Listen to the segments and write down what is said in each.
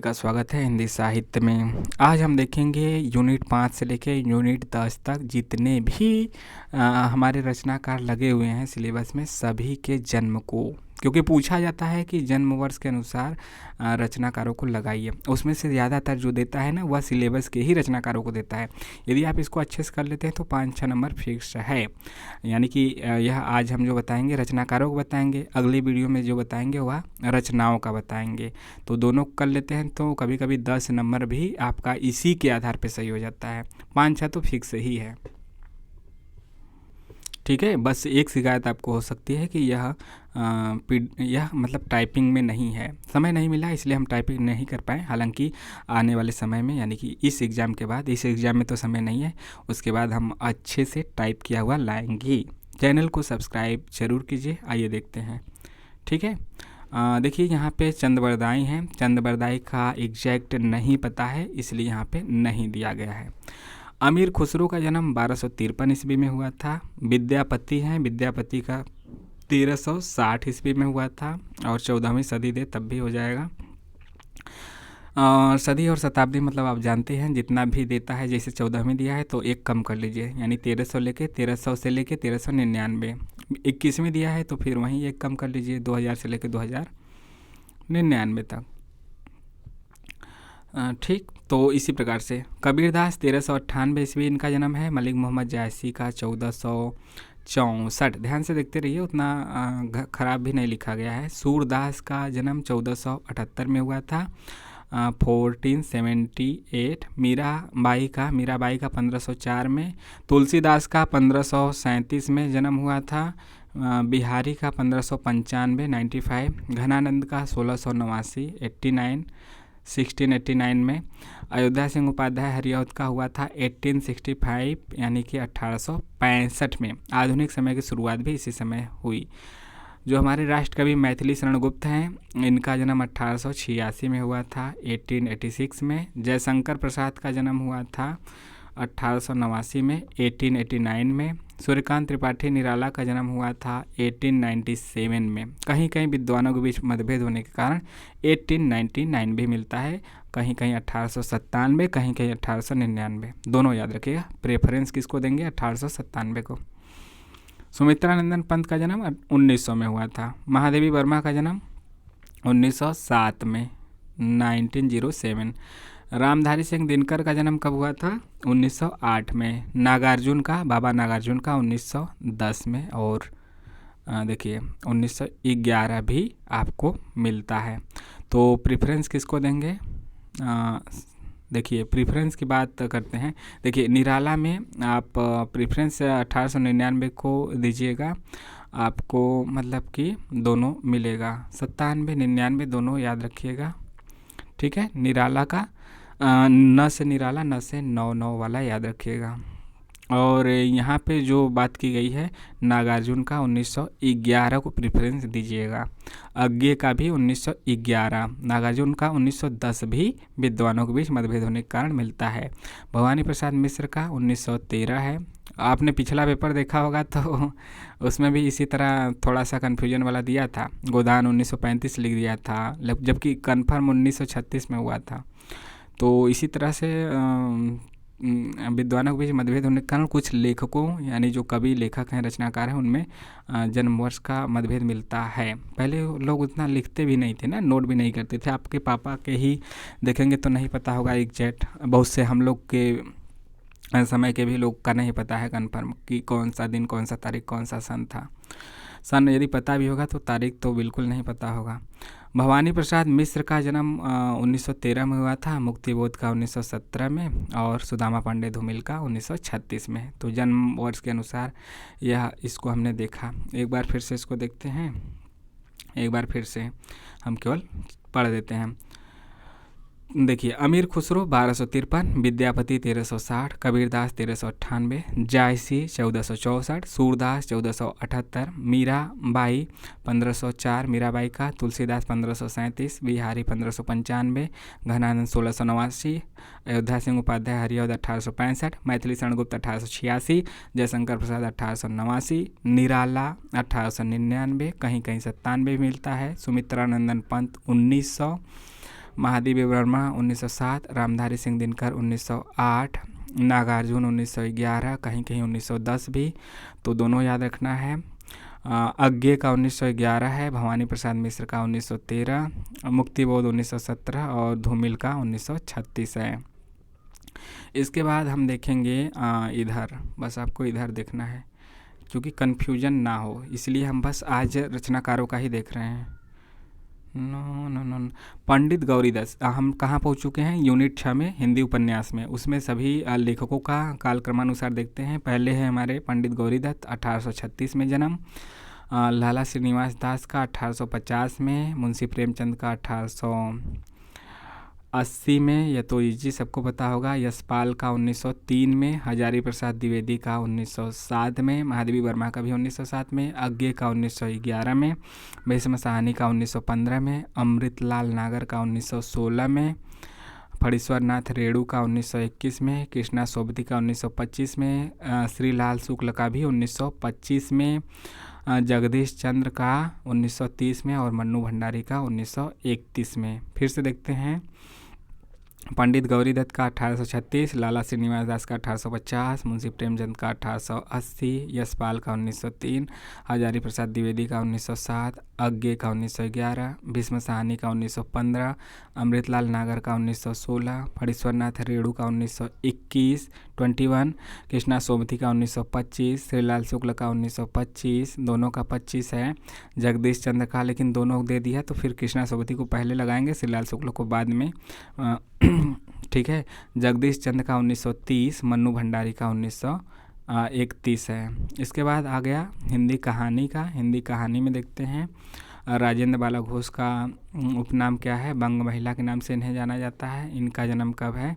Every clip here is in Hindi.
का स्वागत है हिंदी साहित्य में। आज हम देखेंगे यूनिट 5 से लेके यूनिट 10 तक जितने भी हमारे रचनाकार लगे हुए हैं सिलेबस में, सभी के जन्म को, क्योंकि पूछा जाता है कि जन्म वर्ष के अनुसार रचनाकारों को लगाइए। उसमें से ज़्यादातर जो देता है ना, वह सिलेबस के ही रचनाकारों को देता है। यदि आप इसको अच्छे से कर लेते हैं तो 5-6 नंबर फिक्स है। यानी कि यह आज हम जो बताएंगे रचनाकारों को बताएंगे, अगली वीडियो में जो बताएंगे वह रचनाओं का बताएंगे। तो दोनों कर लेते हैं तो कभी कभी 10 नंबर भी आपका इसी के आधार पर सही हो जाता है। 5-6 तो फिक्स ही है। ठीक है, बस एक शिकायत आपको हो सकती है कि यह मतलब टाइपिंग में नहीं है, समय नहीं मिला इसलिए हम टाइपिंग नहीं कर पाए। हालांकि आने वाले समय में, यानी कि इस एग्ज़ाम के बाद, इस एग्ज़ाम में तो समय नहीं है, उसके बाद हम अच्छे से टाइप किया हुआ लाएंगे। चैनल को सब्सक्राइब जरूर कीजिए। आइए देखते हैं। ठीक है, देखिए यहाँ पे चंद्रबरदाई हैं। चंद्रबरदाई का एग्जैक्ट नहीं पता है, इसलिए यहाँ पे नहीं दिया गया है। अमीर खुसरो का जन्म 1253 ईस्वी में हुआ था। विद्यापति हैं, विद्यापति का 1360 ईस्वी में हुआ था, और 14वीं सदी दे तब भी हो जाएगा। सदी और शताब्दी मतलब आप जानते हैं, जितना भी देता है, जैसे 14वीं दिया है तो एक कम कर लीजिए, यानी 1300 से लेके 1399। 21वीं दिया है तो फिर वहीं एक कम कर लीजिए, 2000 से लेके 2099 तक। ठीक, तो इसी प्रकार से कबीरदास 1398 ईस्वी इनका जन्म है। मलिक मोहम्मद जायसी का 1464। ध्यान से देखते रहिए, उतना खराब भी नहीं लिखा गया है। सूरदास का जन्म 1478 में हुआ था, 1478। मीराबाई का 1504 में। तुलसीदास का 1537 में जन्म हुआ था। बिहारी का 1595 95। घनानंद का 1689 1689 में। अयोध्या सिंह उपाध्याय हरिऔध का हुआ था 1865, यानी कि 1865 में। आधुनिक समय की शुरुआत भी इसी समय हुई। जो हमारे राष्ट्रकवि मैथिली शरण गुप्त हैं, इनका जन्म 1886 में हुआ था, 1886 में। जयशंकर प्रसाद का जन्म हुआ था 1889 में, 1889 में। सूर्यकांत त्रिपाठी निराला का जन्म हुआ था 1897 में। कहीं कहीं विद्वानों के बीच मतभेद होने के कारण 1899 भी मिलता है, कहीं कहीं 1897, कहीं कहीं 1899। दोनों याद रखिएगा, प्रेफरेंस किसको देंगे, 1897 को। सुमित्रानंदन पंत का जन्म 1900 में हुआ था। महादेवी वर्मा का जन्म 1907 में, 1907। रामधारी सिंह दिनकर का जन्म कब हुआ था, 1908 में। नागार्जुन का, बाबा नागार्जुन का 1910 में। और देखिए 1911 भी आपको मिलता है। तो प्रेफरेंस किसको देंगे, देखिए प्रेफरेंस की बात करते हैं। देखिए निराला में आप प्रेफरेंस 1899 को दीजिएगा, आपको मतलब कि दोनों मिलेगा। 97 99 दोनों याद रखिएगा। ठीक है, निराला का न से निराला, न से 99 वाला याद रखिएगा। और यहाँ पे जो बात की गई है नागार्जुन का 1911 को प्रेफरेंस दीजिएगा। अज्ञे का भी 1911, नागार्जुन का 1910 भी विद्वानों के बीच मतभेद होने के कारण मिलता है। भवानी प्रसाद मिश्र का 1913 है। आपने पिछला पेपर देखा होगा तो उसमें भी इसी तरह थोड़ा सा कन्फ्यूजन वाला दिया था। गोदान 1935 लिख दिया था, जबकि कन्फर्म 1936 में हुआ था। तो इसी तरह से विद्वानों के बीच मतभेद होने के कारण कुछ लेखकों, यानी जो कवि लेखक हैं, रचनाकार हैं, उनमें जन्म वर्ष का मतभेद मिलता है। पहले लोग उतना लिखते भी नहीं थे ना, नोट भी नहीं करते थे। आपके पापा के ही देखेंगे तो नहीं पता होगा एग्जैक्ट, बहुत से हम लोग के समय के भी लोग का नहीं पता है कन्फर्म कि कौन सा दिन, कौन सा तारीख, कौन सा सन था। सन यदि पता भी होगा तो तारीख तो बिल्कुल नहीं पता होगा। भवानी प्रसाद मिश्र का जन्म 1913 में हुआ था, मुक्तिबोध का 1917 में, और सुदामा पांडे धूमिल का 1936 में। तो जन्म वर्ष के अनुसार यह इसको हमने देखा। एक बार फिर से इसको देखते हैं, एक बार फिर से हम केवल पढ़ देते हैं। देखिए अमीर खुसरो 1253, विद्यापति 1360, कबीरदास 1398, जायसी 1464, सूरदास 1478, मीराबाई 1504, मीराबाई का। तुलसीदास 1537, बिहारी 1595, घनानंद 1689, अयोध्या सिंह उपाध्याय हरिऔध 1865, मैथिली शरण गुप्त 1886, जयशंकर प्रसाद 1889, निराला 1899, कहीं कहीं 97 मिलता है। सुमित्रानंदन पंत 1900, महादेवी वर्मा 1907, रामधारी सिंह दिनकर 1908, नागार्जुन 1911, कहीं कहीं 1910 भी, तो दोनों याद रखना है। अज्ञे का 1911 है, भवानी प्रसाद मिश्र का 1913, मुक्तिबोध 1917 और धूमिल का 1936 है। इसके बाद हम देखेंगे इधर, बस आपको इधर देखना है क्योंकि कन्फ्यूजन ना हो, इसलिए हम बस आज रचनाकारों का ही देख रहे हैं। नो नो नो, पंडित गौरीदास, हम कहाँ पहुँच चुके हैं? यूनिट 6 में हिंदी उपन्यास में, उसमें सभी लेखकों का कालक्रमानुसार देखते हैं। पहले है हमारे पंडित गौरीदत्त, 1836 में जन्म। लाला श्रीनिवास दास का 1850 में, मुंशी प्रेमचंद का 1880 में, यह तो इजी सबको पता होगा। यशपाल का 1903 में, हजारी प्रसाद द्विवेदी का 1907 में, महादेवी वर्मा का भी 1907 में, अज्ञे का 1911 में, भीष्म साहनी का 1915 में, अमृतलाल नागर का 1916 में, फणीश्वर नाथ रेणु का 1921 में, कृष्णा सोबती का 1925 में, श्रीलाल शुक्ल का भी 1925 में, जगदीश चंद्र का 1930 में और मन्नू भंडारी का 1931 में। फिर से देखते हैं, पंडित गौरीदत्त का 1836, लाला श्रीनिवास दास का 1850, मुंशी प्रेमचंद का 1880, यशपाल का 1903, हजारी प्रसाद द्विवेदी का 1907, अज्ञे का 1911, भीष्म साहनी का 1915, अमृतलाल नागर का 1916, फणीश्वर नाथ रेणु का 1921, कृष्णा सोमती का 1925, श्रीलाल शुक्ल का 1925, दोनों का 25 है। जगदीश चंद्र का लेकिन दोनों दे दिया, तो फिर कृष्णा सोमती को पहले लगाएंगे, श्रीलाल शुक्ल को बाद में। ठीक है, जगदीश चंद्र का 1930, मन्नू भंडारी का 1931 है। इसके बाद आ गया हिंदी कहानी का। हिंदी कहानी में देखते हैं, राजेंद्र बाला घोष का उपनाम क्या है? बंग महिला के नाम से इन्हें जाना जाता है। इनका जन्म कब है?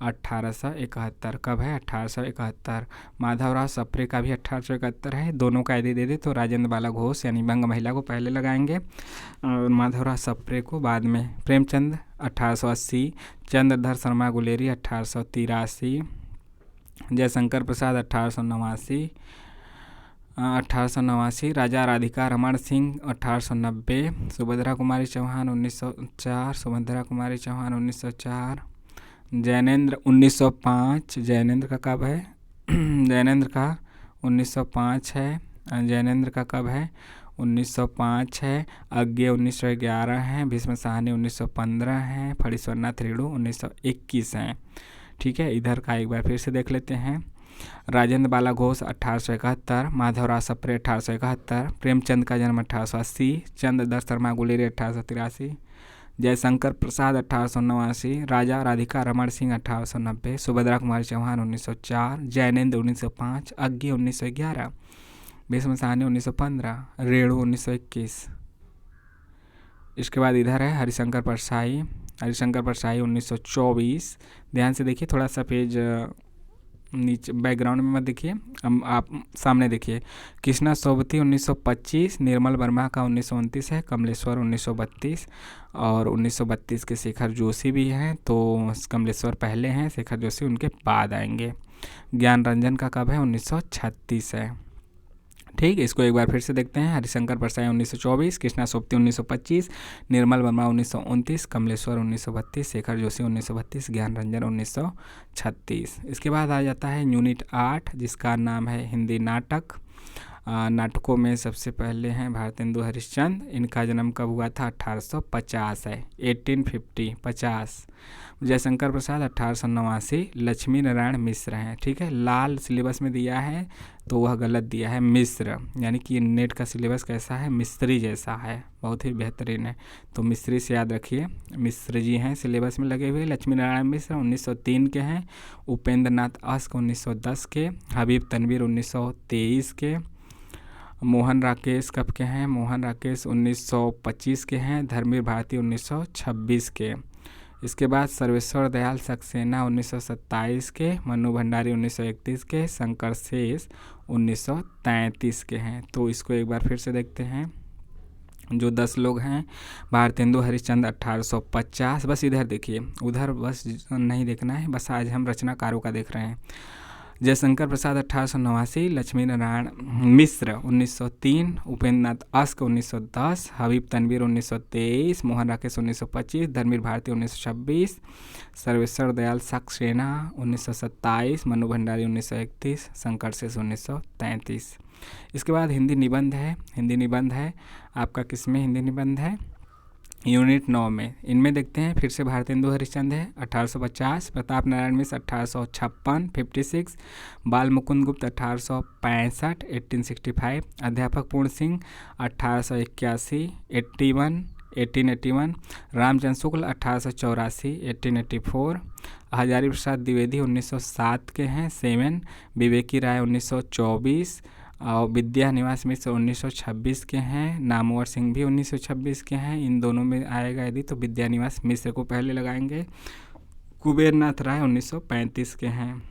1871। कब है? 1871। माधवराव सप्रे का भी 1871 है। दोनों का यदि दे दे तो राजेंद्र बाला घोष यानी बंग महिला को पहले लगाएंगे और माधवराव सप्रे को बाद में। प्रेमचंद 1880, चंद्रधर शर्मा गुलेरी 1883, जयशंकर प्रसाद 1889, राजा राधिका रमण सिंह 1890, सुभद्रा कुमारी चौहान 1904, जैनेन्द्र 1905। जैनेन्द्र का कब है? जैनेन्द्र का 1905 है। जैनेन्द्र का कब है? 1905 है। अज्ञे 1911 है। भीष्म साहनी 1915 है। फणीश्वर नाथ रेणु 1921 हैं। ठीक है, इधर का एक बार फिर से देख लेते हैं। राजेंद्र बाला घोष 1871, माधवराव सप्रे 1871, प्रेमचंद का जन्म 1880, चंद्रधर शर्मा गुलेरी 1883, जयशंकर प्रसाद 1889, राजा राधिका रमण सिंह 1890, सुभद्रा कुमारी चौहान 1904, जैनेन्द्र 1905, अज्ञे 1911, भीष्म साहनी 1915, रेणु 1921। इसके बाद इधर है हरिशंकर परसाई। हरिशंकर परसाई 1924। ध्यान से देखिए, थोड़ा सा पेज नीचे बैकग्राउंड में मत देखिए, आप सामने देखिए। कृष्णा सोबती 1925, निर्मल वर्मा का 1929 है, कमलेश्वर 1932 और 1932 के शेखर जोशी भी हैं, तो कमलेश्वर पहले हैं, शेखर जोशी उनके बाद आएंगे। ज्ञान रंजन का कब है? 1936 है। ठीक, इसको एक बार फिर से देखते हैं। हरिशंकर परसाई 1924, कृष्णा सोबती 1925, निर्मल वर्मा 1929, कमलेश्वर 1932, शेखर जोशी 1932, ज्ञान रंजन 1936। इसके बाद आ जाता है यूनिट 8 जिसका नाम है हिंदी नाटक। नाटकों में सबसे पहले हैं भारतेंदु हरिश्चंद्र। इनका जन्म कब हुआ था? 1850 है, 1850। जयशंकर प्रसाद 1889, लक्ष्मी नारायण मिश्र हैं। ठीक है, लाल सिलेबस में दिया है तो वह गलत दिया है, मिश्र, यानी कि नेट का सिलेबस कैसा है? मिस्त्री जैसा है, बहुत ही बेहतरीन है, तो मिस्त्री से याद रखिए। मिश्र जी हैं सिलेबस में लगे हुए। लक्ष्मी नारायण मिश्र 1903 के हैं। उपेंद्र नाथ अस्क 1910 के, हबीब तनवीर 1923 के, मोहन राकेश कब के हैं? मोहन राकेश 1925 के हैं। धर्मवीर भारती 1926 के। इसके बाद सर्वेश्वर दयाल सक्सेना 1927 के, मन्नू भंडारी 1931 के, शंकर शेष 1933 के हैं। तो इसको एक बार फिर से देखते हैं। जो 10 लोग हैं, भारतेंदु हरिश्चंद्र 1850, बस इधर देखिए, उधर बस नहीं देखना है, बस आज हम रचनाकारों का देख रहे हैं। जयशंकर प्रसाद 1889, लक्ष्मी नारायण मिश्र 1903, उपेंद्र नाथ अस्क 1910, हबीब तनवीर 1923, मोहन राकेश 1925, धर्मवीर भारती 1926, सर्वेश्वर दयाल सक्सेना 1927, मनु भंडारी 1931, शंकर शेष 1933। इसके बाद हिंदी निबंध है आपका किसमें हिंदी निबंध है, यूनिट 9 में। इनमें देखते हैं फिर से भारतेंदु हरिश्चंद्र है 1850, प्रताप नारायण मिश्र 1856 56, बाल मुकुंद गुप्त 1865 1865, अध्यापक पूर्ण सिंह 1881 1881, रामचंद्र शुक्ल 1884 1884, हजारी प्रसाद द्विवेदी 1907 के हैं 7, विवेकी राय 1924 और विद्या निवास मिश्र 1926 के हैं, नामवर सिंह भी 1926 के हैं। इन दोनों में आएगा यदि तो विद्या निवास मिश्र को पहले लगाएंगे। कुबेर नाथ राय 1935 के हैं।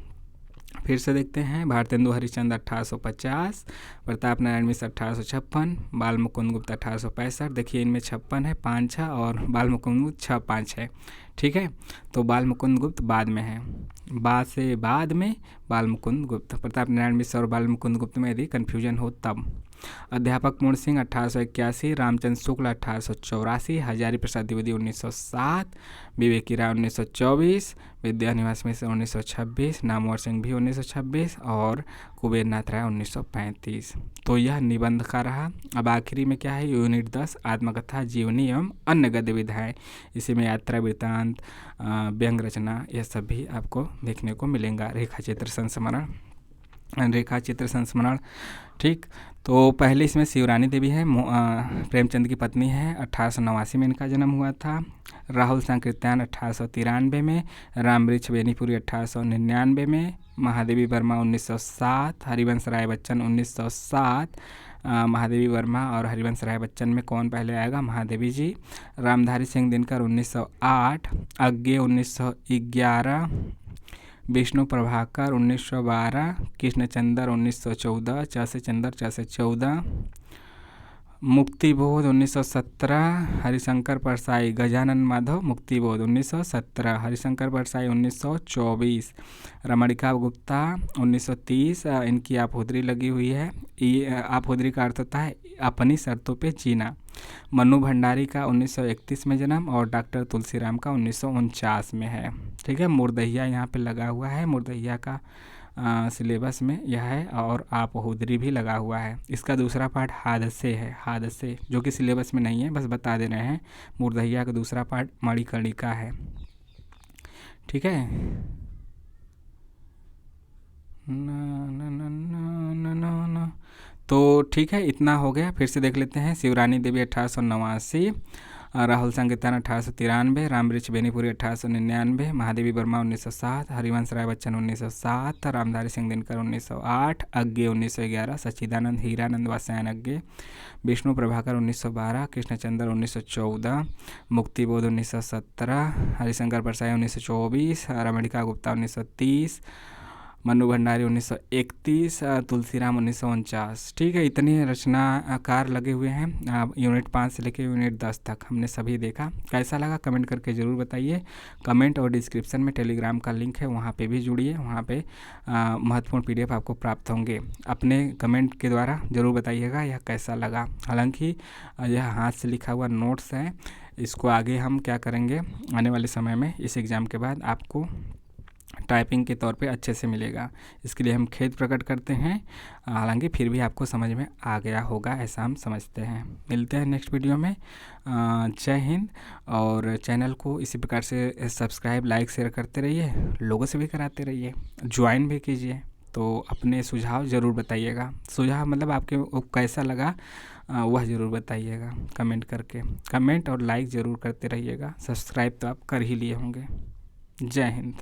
फिर से देखते हैं भारतेंदु हरिश्चंद्र 1850, प्रताप नारायण मिश्र 1856, बाल मुकुंद गुप्त 1865। देखिए इनमें 56 है 5 है और बाल मुकुंद गुप्त 6-5 है। ठीक है, तो बाल मुकुंद गुप्त बाद में है, बाद में बाल मुकुंद गुप्त। प्रताप नारायण मिश्र और बाल मुकुंद गुप्त में यदि कन्फ्यूजन हो तब। अध्यापक पूर्ण सिंह 1881, रामचंद्र शुक्ल 1884, हजारी प्रसाद द्विवेदी 1907, विवेकी राय 1924, विद्या निवास मिश्र 1926, नामवर सिंह भी 1926 और कुबेर नाथ राय 1935। तो यह निबंध का रहा। अब आखिरी में क्या है, यूनिट 10 आत्मकथा, जीवनी एवं अन्य गद्य विधाएँ। इसी में यात्रा वृत्तांत, व्यंग रचना, यह सब भी आपको देखने को मिलेगा। रेखा चित्र संस्मरण। ठीक, तो पहले इसमें शिवरानी देवी है, प्रेमचंद की पत्नी है, 1889 में इनका जन्म हुआ था। राहुल संकीर्तन 1893 में, रामवृक्ष बेनीपुरी 1899 में, महादेवी वर्मा 1907, हरिवंश राय बच्चन 1907। महादेवी वर्मा और हरिवंश राय बच्चन में कौन पहले आएगा, महादेवी जी। रामधारी सिंह दिनकर 1908, अज्ञे 1911, विष्णु प्रभाकर 1912, कृष्णचंद्र 1914, चौसे चंद्र 14, मुक्तिबोध 1917, हरिशंकर परसाई गजानन माधव मुक्तिबोध 1917, हरिशंकर परसाई 1924, रमणिका गुप्ता 1930। इनकी आपोदरी लगी हुई है। ये आपोदरी का अर्थ होता है अपनी शर्तों पे जीना। मनु भंडारी का 1931 में जन्म और डॉक्टर तुलसीराम का 1949 में है। ठीक है, मुर्दहिया यहाँ पे लगा हुआ है, मुर्दहिया का सिलेबस में यह है और आपोदरी भी लगा हुआ है। इसका दूसरा पार्ट हादसे है, हादसे जो कि सिलेबस में नहीं है, बस बता दे रहे हैं। मुर्दहिया का दूसरा पार्ट मणिकर्णिका है। ठीक है, ना। तो ठीक है, इतना हो गया। फिर से देख लेते हैं। शिवरानी देवी 1889, राहुल संकीर्तन 1893, रामवृक्ष बेनीपुरी 1899, महादेवी वर्मा 1907, हरिवंश राय बच्चन 1907, रामधारी सिंह दिनकर 1908, अज्ञे 1911, सच्चिदानंद हीरानंद वात्स्यायन अज्ञे, विष्णु प्रभाकर 1912, कृष्णचंद्र 1914, मुक्तिबोध 1917, हरिशंकर परसाई 1924, रमणिका गुप्ता 1930, मनु भंडारी 1931, तुलसीराम 1949। ठीक है, इतने रचनाकार लगे हुए हैं। यूनिट 5 से लेकर यूनिट 10 तक हमने सभी देखा। कैसा लगा कमेंट करके ज़रूर बताइए। कमेंट और डिस्क्रिप्शन में टेलीग्राम का लिंक है, वहाँ पे भी जुड़िए। वहाँ पे महत्वपूर्ण PDF आपको प्राप्त होंगे। अपने कमेंट के द्वारा ज़रूर बताइएगा यह कैसा लगा। हालांकि यह हाथ से लिखा हुआ नोट्स है, इसको आगे हम क्या करेंगे आने वाले समय में, इस एग्ज़ाम के बाद आपको टाइपिंग के तौर पे अच्छे से मिलेगा। इसके लिए हम खेद प्रकट करते हैं। हालांकि फिर भी आपको समझ में आ गया होगा, ऐसा हम समझते हैं। मिलते हैं नेक्स्ट वीडियो में। जय हिंद। और चैनल को इसी प्रकार से सब्सक्राइब, लाइक, शेयर करते रहिए, लोगों से भी कराते रहिए, ज्वाइन भी कीजिए। तो अपने सुझाव ज़रूर बताइएगा। सुझाव मतलब आपके कैसा लगा वह ज़रूर बताइएगा कमेंट करके। कमेंट और लाइक ज़रूर करते रहिएगा। सब्सक्राइब तो आप कर ही लिए होंगे। जय हिंद।